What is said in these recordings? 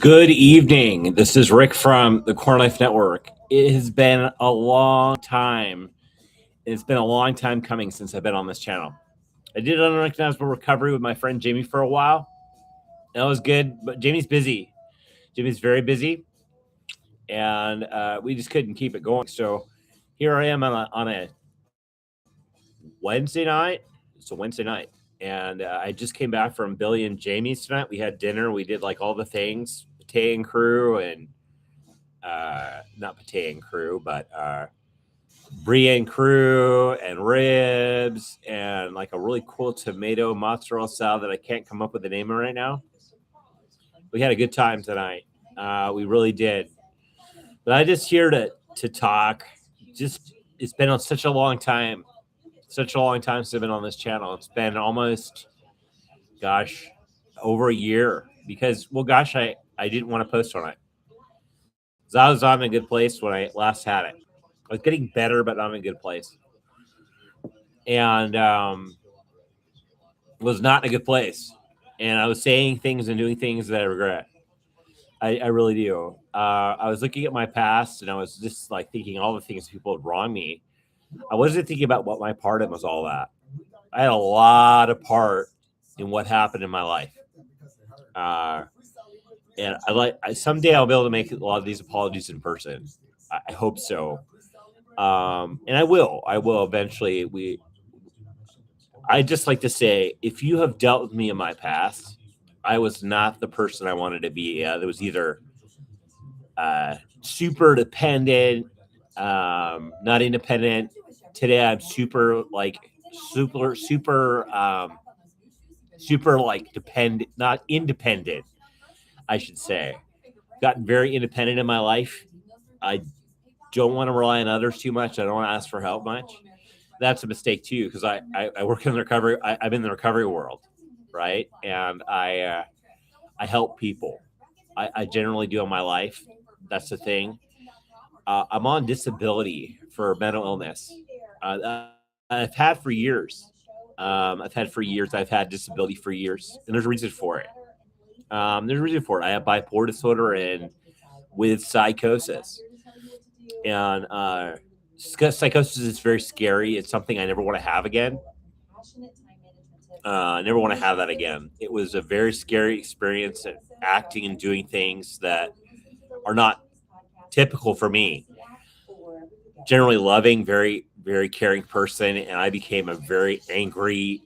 Good evening. This is Rick from the Core Life Network. It has been a long time. It's been a long time coming since I've been on this channel. I did an unrecognizable recovery with my friend Jamie for a while. That was good, but Jamie's busy. Jamie's very busy, and we just couldn't keep it going. So here I am on a Wednesday night. It's a Wednesday night, and I just came back from Billy and Jamie's tonight. We had dinner. We did like all the things, Pate and crew, and not Pate and crew, but brie and crew and ribs and like a really cool tomato mozzarella salad that I can't come up with the name of right now. We had a good time tonight. We really did. But I just here to talk. Just it's been on such a long time since I've been on this channel. It's been almost, gosh, over a year because, well, gosh, I didn't want to post on it. Because I was on a good place when I last had it. I was getting better, but not in a good place. And was not in a good place. And I was saying things and doing things that I regret. I really do. I was looking at my past and I was just like thinking all the things people had wronged me. I wasn't thinking about what my part in was all that. I had a lot of part in what happened in my life. And someday I'll be able to make a lot of these apologies in person. I hope so. And I will eventually. I just like to say, if you have dealt with me in my past, I was not the person I wanted to be. There was either super dependent, not independent. Today I'm super like dependent, not independent, I should say. Gotten very independent in my life. I don't want to rely on others too much. I don't want to ask for help much. That's a mistake too, because I work in the recovery. I'm in the recovery world, right? And I help people. I generally do in my life. That's the thing. I'm on disability for mental illness. I've had for years. I've had disability for years, and there's a reason for it. There's a reason for it. I have bipolar disorder and with psychosis, and psychosis is very scary. It's something I never want to have again. I never want to have that again. It was a very scary experience at acting and doing things that are not typical for me. Generally loving, very, very caring person, and I became a very angry,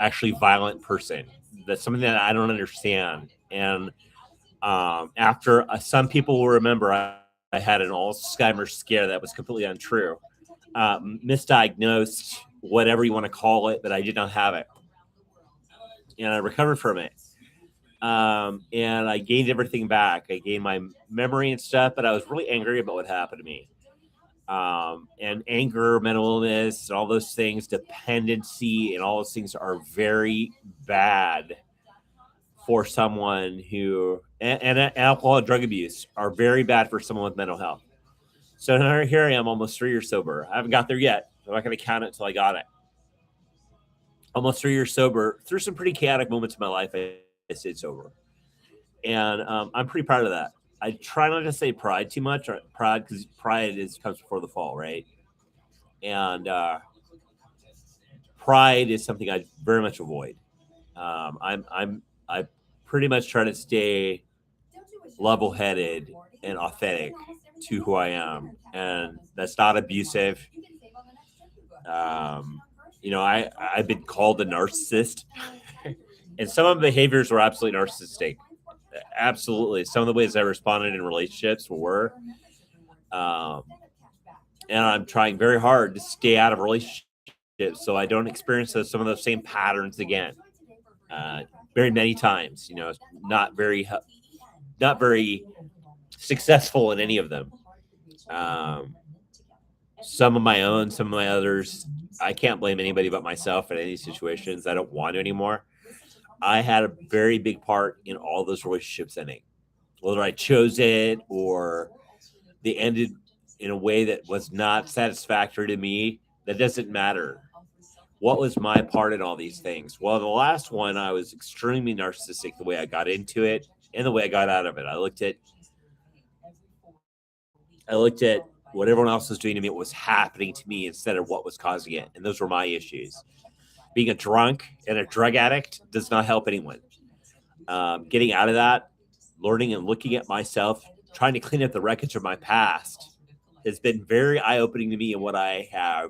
actually violent person. That's something that I don't understand. And after some people will remember, I had an Alzheimer scare that was completely untrue, misdiagnosed, whatever you want to call it, but I did not have it, and I recovered from it. And I gained everything back. I gained my memory and stuff, but I was really angry about what happened to me. And anger, mental illness, and all those things, dependency, and all those things are very bad for someone who, and alcohol and drug abuse are very bad for someone with mental health. So here I am, almost 3 years sober. I haven't got there yet. I'm not going to count it until I got it. Almost 3 years sober. Through some pretty chaotic moments in my life, I stayed sober. And I'm pretty proud of that. I try not to say pride too much, because pride comes before the fall, right? And pride is something I very much avoid. I pretty much try to stay level-headed and authentic to who I am, and that's not abusive. I've been called a narcissist, and some of the behaviors were absolutely narcissistic. Absolutely, some of the ways I responded in relationships were, and I'm trying very hard to stay out of relationships so I don't experience some of those same patterns again. Very many times, not very successful in any of them. Some of my own, some of my others. I can't blame anybody but myself in any situations. I don't want to anymore. I had a very big part in all those relationships ending, whether I chose it or they ended in a way that was not satisfactory to me. That doesn't matter. What was my part in all these things? Well, the last one, I was extremely narcissistic the way I got into it. and the way I got out of it. I looked at what everyone else was doing to me, what was happening to me instead of what was causing it. And those were my issues. Being a drunk and a drug addict does not help anyone. Getting out of that, learning and looking at myself, trying to clean up the wreckage of my past has been very eye-opening to me and what I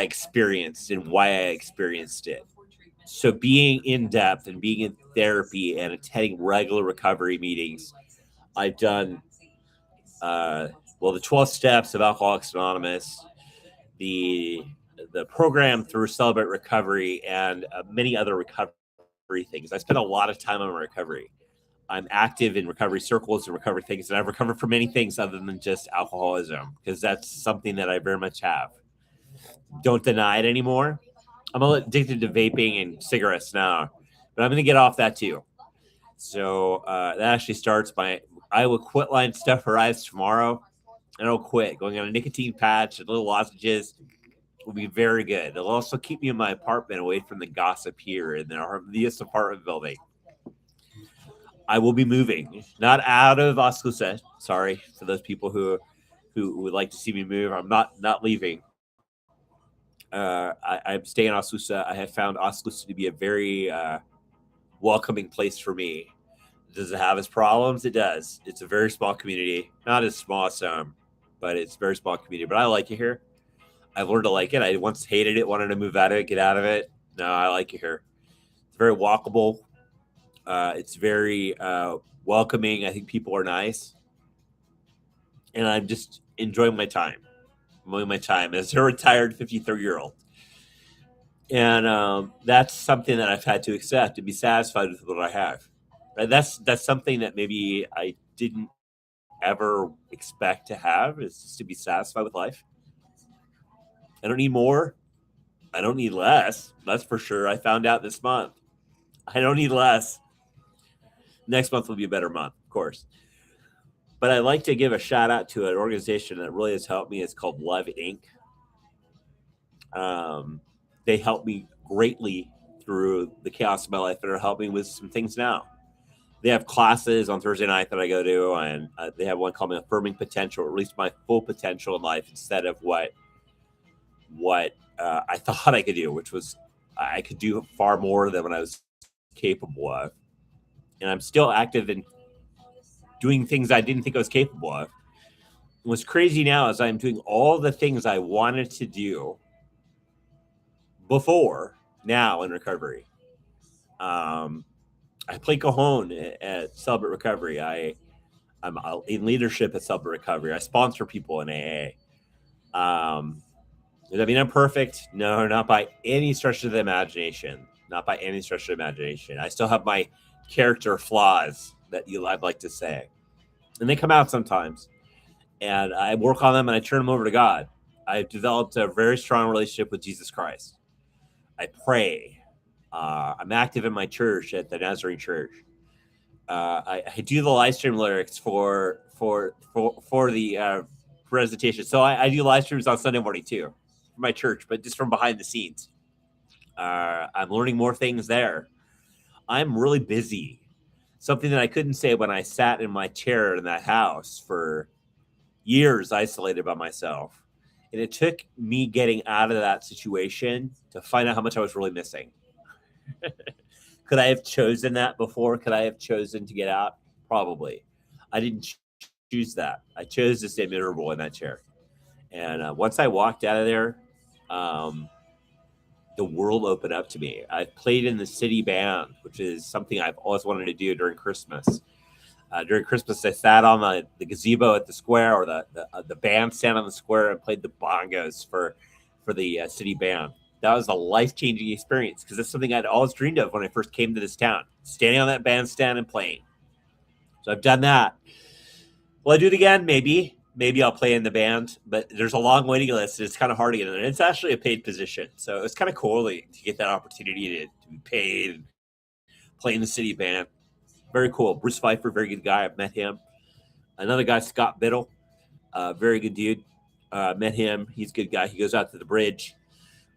experienced and why I experienced it. So being in depth and being in therapy and attending regular recovery meetings, I've done the 12 steps of Alcoholics Anonymous, the program through Celebrate Recovery, and many other recovery things. I spend a lot of time on recovery. I'm active in recovery circles and recovery things, and I've recovered from many things other than just alcoholism, because that's something that I very much have. Don't deny it anymore. I'm addicted to vaping and cigarettes now, but I'm going to get off that too. So that actually starts I will quit line stuff arrives tomorrow, and I'll quit going on a nicotine patch and little lozenges. Will be very good. It'll also keep me in my apartment away from the gossip here in this apartment building. I will be moving, not out of Oskaloosa. Sorry for those people who would like to see me move. I'm not leaving. I'm staying in Oskaloosa. I have found Oskaloosa to be a very welcoming place for me. Does it have its problems? It does. It's a very small community, not as small as some, but it's a very small community. But I like it here. I've learned to like it. I once hated it, wanted to move out of it, get out of it. No, I like it here. It's very walkable. It's very welcoming. I think people are nice, and I'm just enjoying my time. Enjoying my time as a retired 53-year-old, and that's something that I've had to accept and be satisfied with what I have. That's something that maybe I didn't ever expect to have, is just to be satisfied with life. I don't need more. I don't need less. That's for sure. I found out this month. I don't need less. Next month will be a better month, of course. But I'd like to give a shout out to an organization that really has helped me. It's called Love Inc. They helped me greatly through the chaos of my life and are helping with some things now. They have classes on Thursday night that I go to, and they have one called Affirming Potential, or at least my full potential in life, instead of what I thought I could do, which was I could do far more than what I was capable of. And I'm still active in doing things I didn't think I was capable of. What's crazy now is I'm doing all the things I wanted to do before now in recovery. I play cajon at Celebrate Recovery. I'm in leadership at Celebrate Recovery. I sponsor people in AA. Does that mean I'm perfect? No, not by any stretch of the imagination. Not by any stretch of the imagination. I still have my character flaws that I'd like to say. And they come out sometimes. And I work on them and I turn them over to God. I've developed a very strong relationship with Jesus Christ. I pray. I'm active in my church at the Nazarene Church. I do the live stream lyrics for the presentation. So I do live streams on Sunday morning too, for my church, but just from behind the scenes. I'm learning more things there. I'm really busy. Something that I couldn't say when I sat in my chair in that house for years, isolated by myself. And it took me getting out of that situation to find out how much I was really missing. Could I have chosen that before? Could I have chosen to get out? Probably. I didn't choose that. I chose to stay miserable in that chair. And once I walked out of there, the world opened up to me. I played in the city band, which is something I've always wanted to do during Christmas. During Christmas, I sat on the gazebo at the square, or the bandstand on the square, and played the bongos for the city band. That was a life-changing experience, because that's something I'd always dreamed of when I first came to this town, standing on that bandstand and playing. So I've done that. Will I do it again? Maybe. Maybe I'll play in the band, but there's a long waiting list, and it's kind of hard to get in there. It's actually a paid position, so it's kind of cool to get that opportunity to be paid and play in the city band. Very cool. Bruce Pfeiffer, very good guy. I've met him. Another guy, Scott Biddle, very good dude. Met him. He's a good guy. He goes out to the bridge.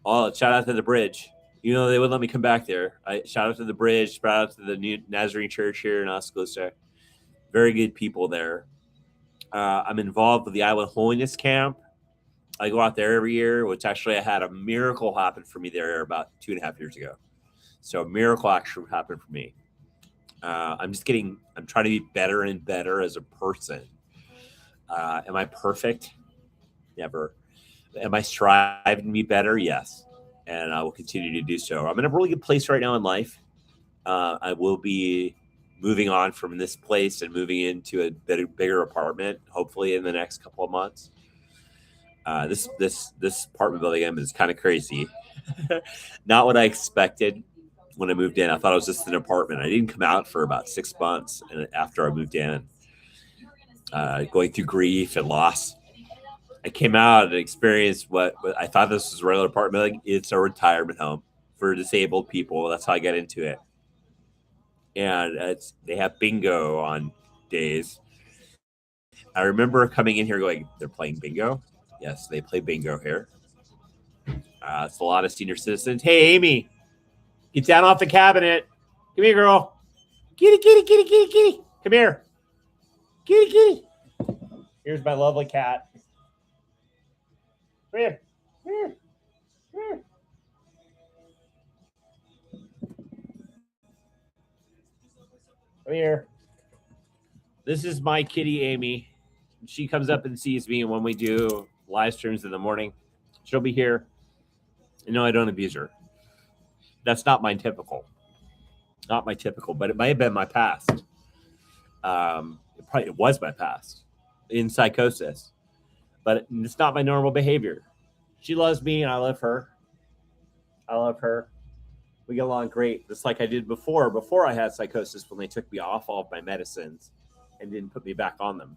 Oh, shout out to the bridge. They wouldn't let me come back there. I shout out to the bridge, shout out to the new Nazarene Church here in Oskaloosa. Very good people there. I'm involved with the Island Holiness Camp. I go out there every year, which actually I had a miracle happen for me there about 2.5 years ago. So a miracle actually happened for me. I'm trying to be better and better as a person. Am I perfect? Never. Am I striving to be better? Yes. And I will continue to do so. I'm in a really good place right now in life. I will be moving on from this place and moving into a bigger apartment, hopefully in the next couple of months. This apartment building is kind of crazy. Not what I expected when I moved in. I thought it was just an apartment. I didn't come out for about 6 months after I moved in, going through grief and loss. I came out and experienced what I thought this was a regular apartment building. It's a retirement home for disabled people. That's how I got into it. And they have bingo on days. I remember coming in here going, they're playing bingo? Yes, they play bingo here. It's a lot of senior citizens. Hey, Amy, get down off the cabinet. Come here, girl. Kitty, kitty, kitty, kitty, kitty. Come here. Kitty, kitty. Here's my lovely cat. Come here. Come here. Come here. Come here. This is my kitty, Amy. She comes up and sees me when we do live streams in the morning. She'll be here. No, I don't abuse her. That's not my typical. Not my typical, but it may have been my past. It was my past in psychosis, but it's not my normal behavior. She loves me and I love her. I love her. We get along great, just like I did before I had psychosis, when they took me off all of my medicines and didn't put me back on them.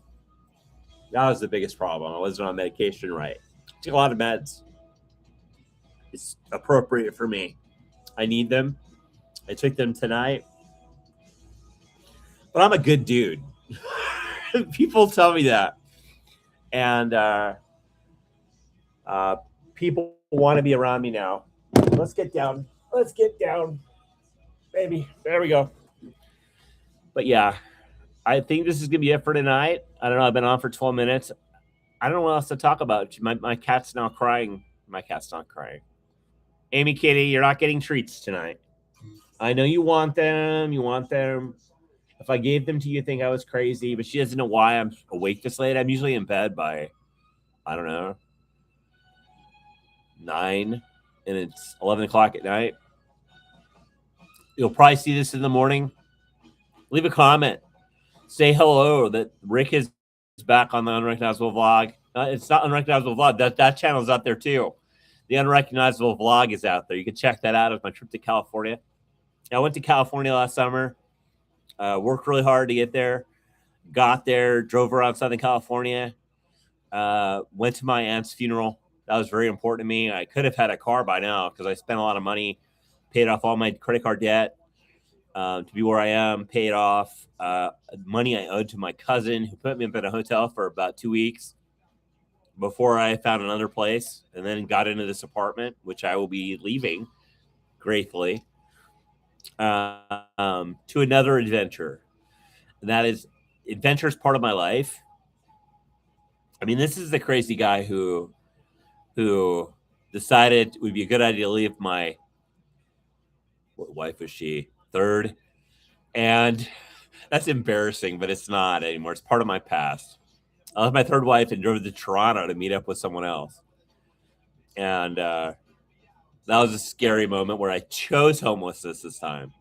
That was the biggest problem. I wasn't on medication right. I took a lot of meds. It's appropriate for me. I need them. I took them tonight. But I'm a good dude. People tell me that. And people want to be around me now. Let's get down. Let's get down. Baby. There we go. But yeah, I think this is going to be it for tonight. I don't know. I've been on for 12 minutes. I don't know what else to talk about. My cat's now crying. My cat's not crying. Amy Kitty, you're not getting treats tonight. I know you want them. You want them. If I gave them to you, think I was crazy. But she doesn't know why I'm awake this late. I'm usually in bed by, I don't know, 9. And it's 11 o'clock at night. You'll probably see this in the morning. Leave a comment. Say hello that Rick is back on the Unrecognizable Vlog. It's not Unrecognizable Vlog. That channel's out there too. The Unrecognizable Vlog is out there. You can check that out. Of my trip to California. I went to California last summer. Worked really hard to get there. Got there. Drove around Southern California. Went to my aunt's funeral. That was very important to me. I could have had a car by now because I spent a lot of money. Paid off all my credit card debt to be where I am. Paid off money I owed to my cousin who put me up in a hotel for about 2 weeks before I found another place, and then got into this apartment, which I will be leaving gratefully, to another adventure. And that is, adventure is part of my life. I mean, this is the crazy guy who decided it would be a good idea to leave my, what wife was she? Third. And that's embarrassing, but it's not anymore. It's part of my past. I left my third wife and drove to Toronto to meet up with someone else. And that was a scary moment where I chose homelessness this time.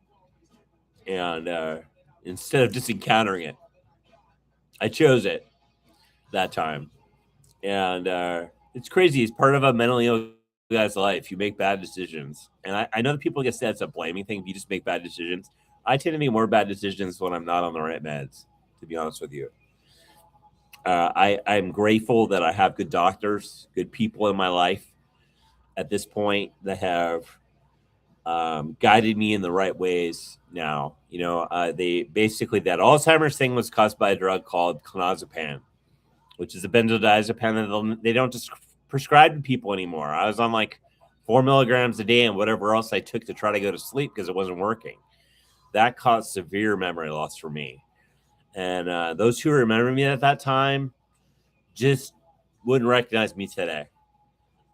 And instead of just encountering it, I chose it that time. And it's crazy. It's part of a mentally ill guy's life. You make bad decisions. And I know that people get said it's a blaming thing if you just make bad decisions. I tend to make more bad decisions when I'm not on the right meds, to be honest with you. I'm grateful that I have good doctors, good people in my life at this point that have guided me in the right ways now. You know, they basically, that Alzheimer's thing was caused by a drug called clonazepam, which is a benzodiazepine that they don't just prescribe to people anymore. I was on like 4 milligrams a day and whatever else I took to try to go to sleep because it wasn't working. That caused severe memory loss for me. And those who remember me at that time just wouldn't recognize me today.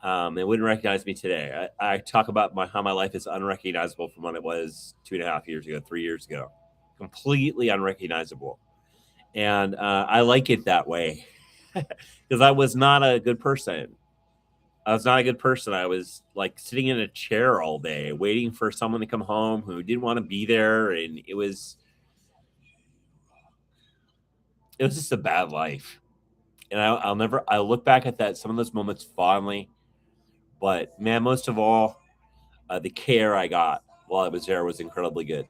They wouldn't recognize me today. I talk about how my life is unrecognizable from what it was 2.5 years ago, 3 years ago. Completely unrecognizable. And I like it that way because I was not a good person. I was not a good person. I was like sitting in a chair all day waiting for someone to come home who didn't want to be there. And it was just a bad life. And I'll look back at some of those moments fondly. But man, most of all, the care I got while I was there was incredibly good.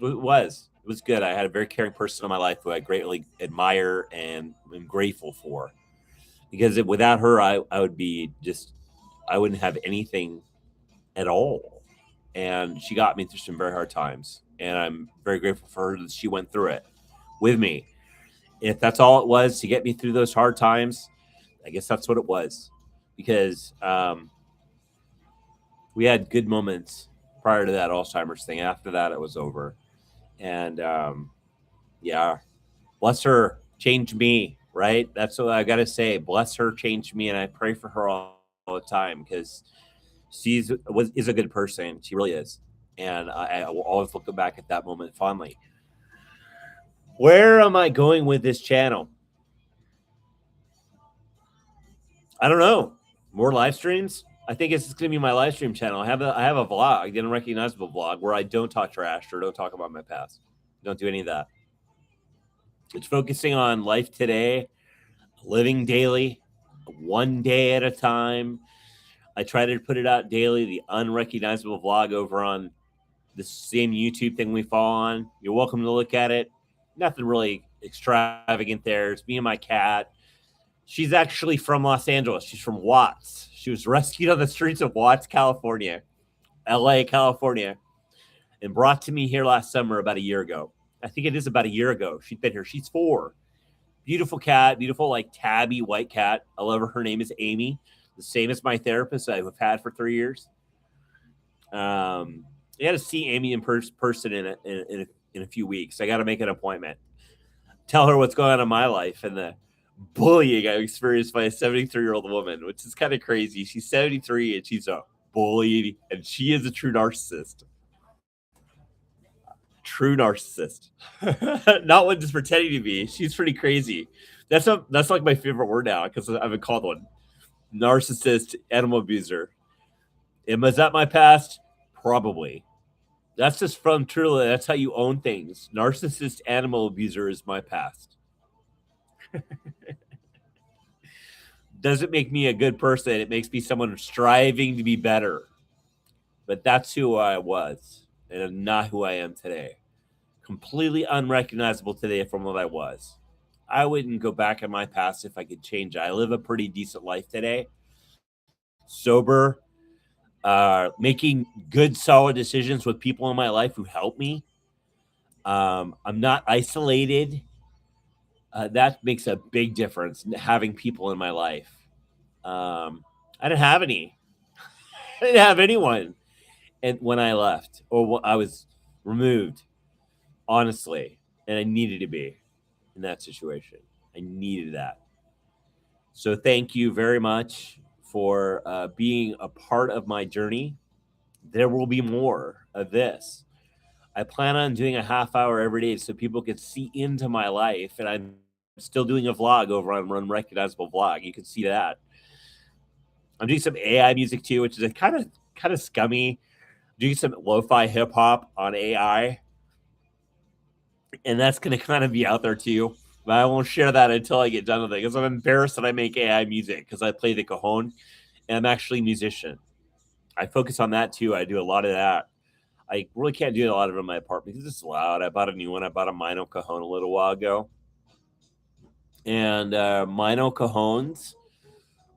It was good. I had a very caring person in my life who I greatly admire and am grateful for. Because without her, I would be I wouldn't have anything at all. And she got me through some very hard times. And I'm very grateful for her that she went through it with me. If that's all it was to get me through those hard times, I guess that's what it was. Because we had good moments prior to that Alzheimer's thing. After that, it was over. And yeah, bless her, changed me, right? That's what I got to say. Bless her, changed me. And I pray for her all the time because is a good person. She really is. And I will always look back at that moment fondly. Where am I going with this channel? I don't know. More live streams? I think it's going to be my live stream channel. I have a vlog, an unrecognizable vlog, where I don't talk trash or don't talk about my past. Don't do any of that. It's focusing on life today, living daily, one day at a time. I try to put it out daily, the unrecognizable vlog over on the same YouTube thing we follow on. You're welcome to look at it. Nothing really extravagant there. It's me and my cat. She's actually from Los Angeles. She's from Watts. She was rescued on the streets of Watts, California, LA, California, and brought to me here last summer about a year ago. I think it is about a year ago. She's been here. She's 4. Beautiful cat, beautiful, like tabby white cat. I love her. Her name is Amy, the same as my therapist I've had for 3 years. You got to see Amy in person in a few weeks. I got to make an appointment. Tell her what's going on in my life and the bullying I experienced by a 73-year-old woman, which is kind of crazy. She's 73 and she's a bully, and she is a true narcissist. True narcissist. Not one just pretending to be. She's pretty crazy. That's like my favorite word now because I've been called one. Narcissist, animal abuser. Was that my past? Probably. That's just from truly. That's how you own things. Narcissist, animal abuser is my past. Doesn't make me a good person. It makes me someone striving to be better. But that's who I was and not who I am today. Completely unrecognizable today from what I was. I wouldn't go back in my past if I could change it. I live a pretty decent life today. Sober, making good, solid decisions with people in my life who help me. I'm not isolated. That makes a big difference, having people in my life. I didn't have any. I didn't have anyone. And when I left or when I was removed, honestly, and I needed to be in that situation. I needed that. So thank you very much for being a part of my journey. There will be more of this. I plan on doing a half hour every day so people can see into my life. And I'm still doing a vlog over on Unrecognizable Vlog. You can see that. I'm doing some AI music too, which is a kind of scummy. Doing some lo-fi hip hop on AI. And that's going to kind of be out there too. But I won't share that until I get done with it because I'm embarrassed that I make AI music because I play the cajon and I'm actually a musician. I focus on that too. I do a lot of that. I really can't do a lot of it in my apartment because it's loud. I bought a new one. I bought a Mino cajon a little while ago. And Mino cajones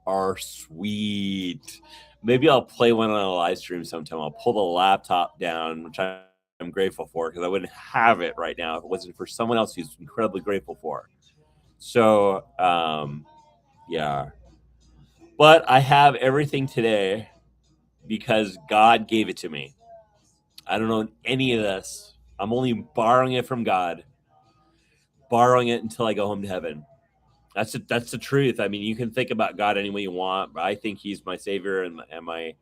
are sweet. Maybe I'll play one on a live stream sometime. I'll pull the laptop down, which I'm grateful for because I wouldn't have it right now if it wasn't for someone else who's incredibly grateful for. So, yeah. But I have everything today because God gave it to me. I don't know any of this. I'm only borrowing it from God, borrowing it until I go home to heaven. That's the truth. I mean, you can think about God any way you want, but I think He's my Savior and my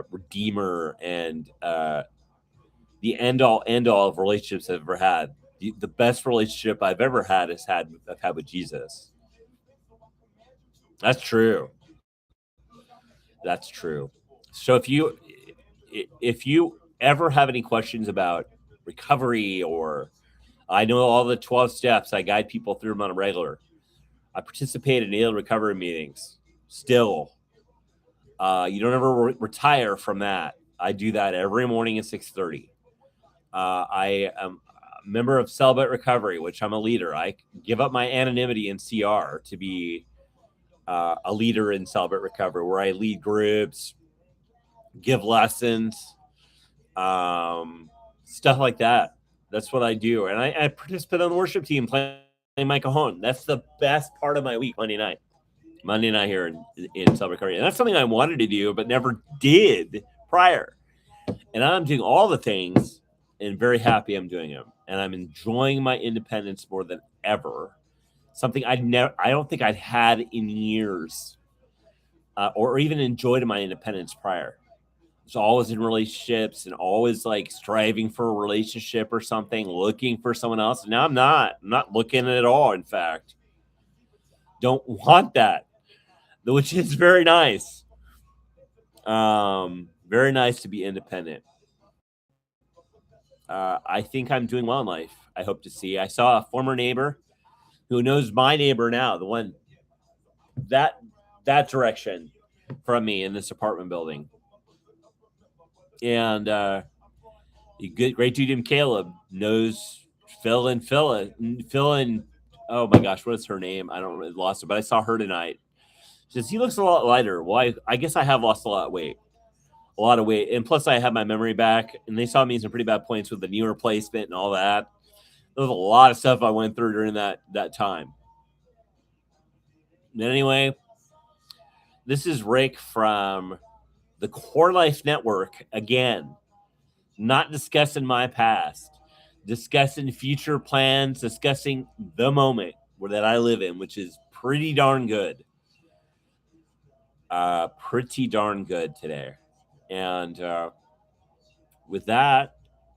Redeemer and the end all of relationships I've ever had. The best relationship I've ever had I've had with Jesus. That's true. That's true. So if you ever have any questions about recovery, or I know all the 12 steps, I guide people through them on a regular. I participate in daily recovery meetings. Still, you don't ever retire from that. I do that every morning at 6:30. I am a member of Celibate Recovery, which I'm a leader. I give up my anonymity in CR to be a leader in Celibate Recovery, where I lead groups, give lessons, stuff like that. That's what I do. And I participate on the worship team playing my cajon. That's the best part of my week, Monday night. Monday night here in Celibate Recovery. And that's something I wanted to do, but never did prior. And I'm doing all the things and very happy I'm doing them. And I'm enjoying my independence more than ever. Something I don't think I'd had in years, or even enjoyed my independence prior. I was always in relationships and always like striving for a relationship or something, looking for someone else. And now I'm not looking at all. In fact, don't want that, which is very nice. Very nice to be independent. I think I'm doing well in life. I hope to see. I saw a former neighbor who knows my neighbor now, the one that direction from me in this apartment building. And great dude named Caleb knows Phil and oh my gosh, what is her name? I don't really lost it, but I saw her tonight. She says he looks a lot lighter. Well, I guess I have lost a lot of weight. And plus I have my memory back, and they saw me in some pretty bad points with the knee replacement and all that. There was a lot of stuff I went through during that time. And anyway, this is Rick from the Core Life Network again, not discussing my past, discussing future plans, discussing the moment that I live in, which is pretty darn good. Pretty darn good today. And with that,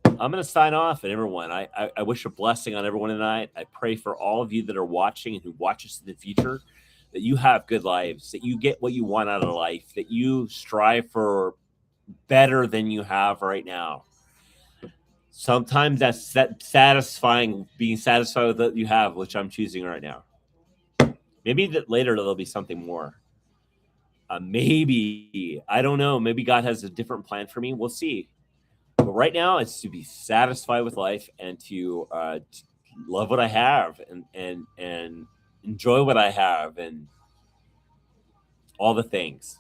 I'm going to sign off. And everyone, I wish a blessing on everyone tonight. I pray for all of you that are watching and who watch us in the future, that you have good lives, that you get what you want out of life, that you strive for better than you have right now. Sometimes that's satisfying, being satisfied with what you have, which I'm choosing right now. Maybe that later there'll be something more. Maybe, I don't know. Maybe God has a different plan for me. We'll see. But right now, it's to be satisfied with life and to love what I have and enjoy what I have and all the things.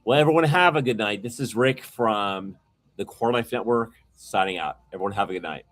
Well, everyone have a good night. This is Rick from the Core Life Network signing out. Everyone have a good night.